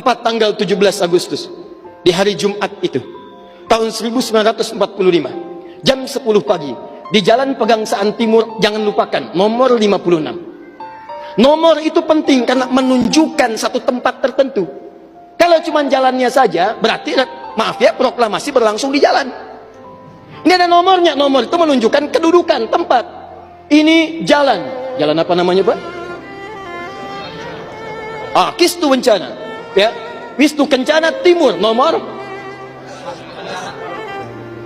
tepat tanggal 17 Agustus, di hari Jumat itu, tahun 1945, jam 10 pagi, di Jalan Pegangsaan Timur, jangan lupakan, nomor 56. Nomor itu penting karena menunjukkan satu tempat tertentu. Kalau cuma jalannya saja, berarti, maaf ya, proklamasi berlangsung di jalan. Ini ada nomornya, nomor itu menunjukkan kedudukan tempat. Ini jalan, jalan apa namanya Pak? Kistu Kencana, ya, Wisnu Kencana Timur, nomor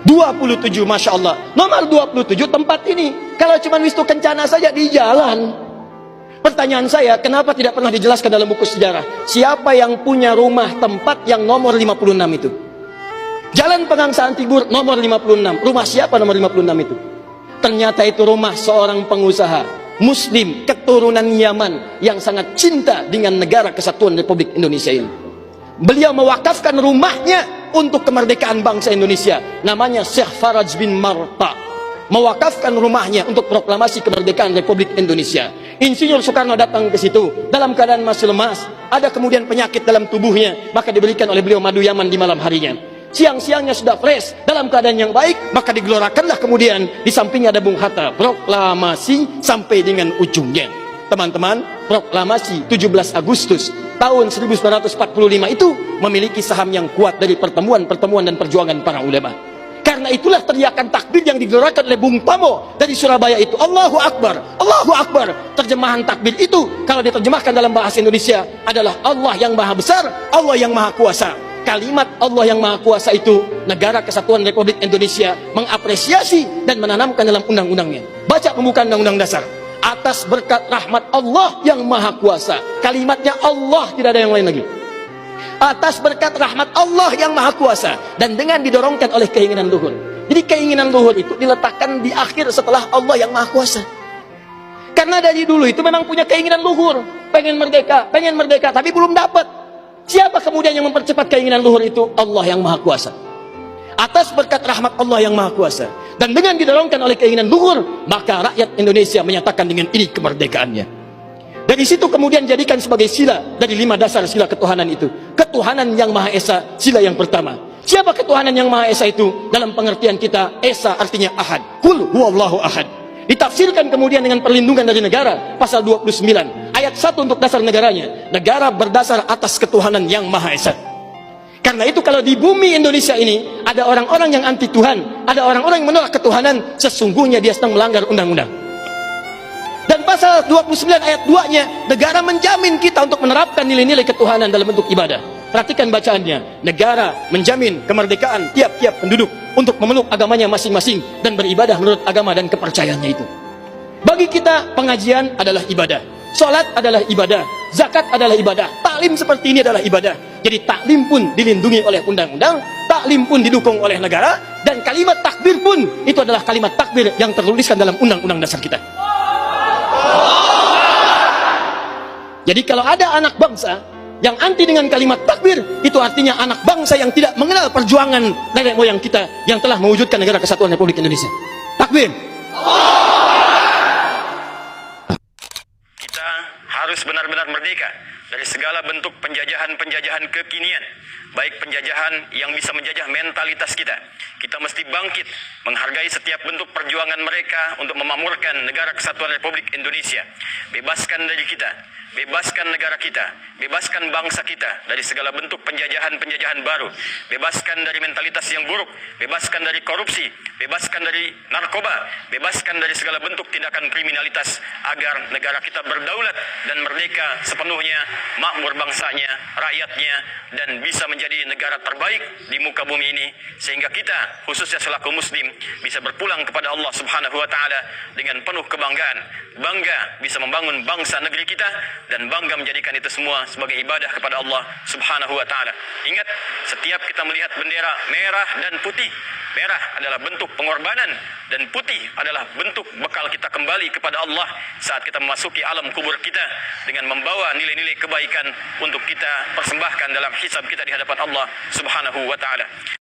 27, Masya Allah. Nomor 27 tempat ini. Kalau cuma Wisnu Kencana saja di jalan. Pertanyaan saya, kenapa tidak pernah dijelaskan dalam buku sejarah? Siapa yang punya rumah tempat yang nomor 56 itu? Jalan Pegangsaan Timur nomor 56. Rumah siapa nomor 56 itu? Ternyata itu rumah seorang pengusaha Muslim keturunan Yaman yang sangat cinta dengan negara kesatuan Republik Indonesia ini. Beliau mewakafkan rumahnya untuk kemerdekaan bangsa Indonesia. Namanya Syekh Faraj bin Marta. Mewakafkan rumahnya untuk proklamasi kemerdekaan Republik Indonesia. Insinyur Soekarno datang ke situ dalam keadaan masih lemas, ada kemudian penyakit dalam tubuhnya, maka diberikan oleh beliau madu Yaman di malam harinya. Siang-siangnya sudah fresh, dalam keadaan yang baik, maka digelorakanlah kemudian di sampingnya ada Bung Hatta, proklamasi sampai dengan ujungnya. Teman-teman, proklamasi 17 Agustus tahun 1945 itu memiliki saham yang kuat dari pertemuan-pertemuan dan perjuangan para ulama. Karena itulah teriakan takbir yang digelorakan oleh Bung Tomo dari Surabaya itu, Allahu Akbar, Allahu Akbar. Terjemahan takbir itu kalau diterjemahkan dalam bahasa Indonesia adalah Allah yang maha besar, Allah yang maha kuasa. Kalimat Allah yang maha kuasa itu negara kesatuan Republik Indonesia mengapresiasi dan menanamkan dalam undang-undangnya. Baca pembukaan undang-undang dasar. Atas berkat rahmat Allah yang maha kuasa. Kalimatnya Allah, tidak ada yang lain lagi. Atas berkat rahmat Allah yang maha kuasa, dan dengan didorongkan oleh keinginan luhur. Jadi keinginan luhur itu diletakkan di akhir setelah Allah yang maha kuasa. Karena dari dulu itu memang punya keinginan luhur, pengen merdeka, tapi belum dapat. Siapa kemudian yang mempercepat keinginan luhur itu? Allah yang maha kuasa. Atas berkat rahmat Allah yang maha kuasa, dan dengan didorongkan oleh keinginan luhur, maka rakyat Indonesia menyatakan dengan ini kemerdekaannya. Dari situ kemudian jadikan sebagai sila dari 5 dasar sila ketuhanan itu. Ketuhanan yang Maha Esa, sila yang pertama. Siapa ketuhanan yang Maha Esa itu? Dalam pengertian kita, Esa artinya ahad. Qul huwallahu ahad. Ditafsirkan kemudian dengan perlindungan dari negara, pasal 29, ayat 1 untuk dasar negaranya. Negara berdasar atas ketuhanan yang Maha Esa. Karena itu kalau di bumi Indonesia ini ada orang-orang yang anti Tuhan, ada orang-orang yang menolak ketuhanan, sesungguhnya dia sedang melanggar undang-undang. Dan pasal 29 ayat 2-nya, negara menjamin kita untuk menerapkan nilai-nilai ketuhanan dalam bentuk ibadah. Perhatikan bacaannya. Negara menjamin kemerdekaan tiap-tiap penduduk untuk memeluk agamanya masing-masing dan beribadah menurut agama dan kepercayaannya itu. Bagi kita, pengajian adalah ibadah, sholat adalah ibadah, zakat adalah ibadah, taklim seperti ini adalah ibadah. Jadi taklim pun dilindungi oleh undang-undang, taklim pun didukung oleh negara, dan kalimat takbir pun itu adalah kalimat takbir yang tertuliskan dalam undang-undang dasar kita. Jadi kalau ada anak bangsa yang anti dengan kalimat takbir, itu artinya anak bangsa yang tidak mengenal perjuangan nenek moyang kita yang telah mewujudkan negara kesatuan Republik Indonesia. Takbir. Kita harus benar-benar merdeka dari segala bentuk penjajahan-penjajahan kekinian, baik penjajahan yang bisa menjajah mentalitas kita. Kita mesti bangkit menghargai setiap bentuk perjuangan mereka untuk memakmurkan negara kesatuan Republik Indonesia. Bebaskan dari kita, bebaskan negara kita, bebaskan bangsa kita dari segala bentuk penjajahan-penjajahan baru. Bebaskan dari mentalitas yang buruk, bebaskan dari korupsi, bebaskan dari narkoba, bebaskan dari segala bentuk tindakan kriminalitas, agar negara kita berdaulat dan merdeka sepenuhnya, makmur bangsanya, rakyatnya, dan bisa menjadi negara terbaik di muka bumi ini, sehingga kita khususnya selaku muslim bisa berpulang kepada Allah Subhanahu wa taala dengan penuh kebanggaan, bangga bisa membangun bangsa negeri kita, dan bangga menjadikan itu semua sebagai ibadah kepada Allah Subhanahu wa taala. Ingat, setiap kita melihat bendera merah dan putih, merah adalah bentuk pengorbanan dan putih adalah bentuk bekal kita kembali kepada Allah saat kita memasuki alam kubur kita dengan membawa nilai-nilai kebaikan untuk kita persembahkan dalam hisab kita di hadapan Allah Subhanahu wa taala.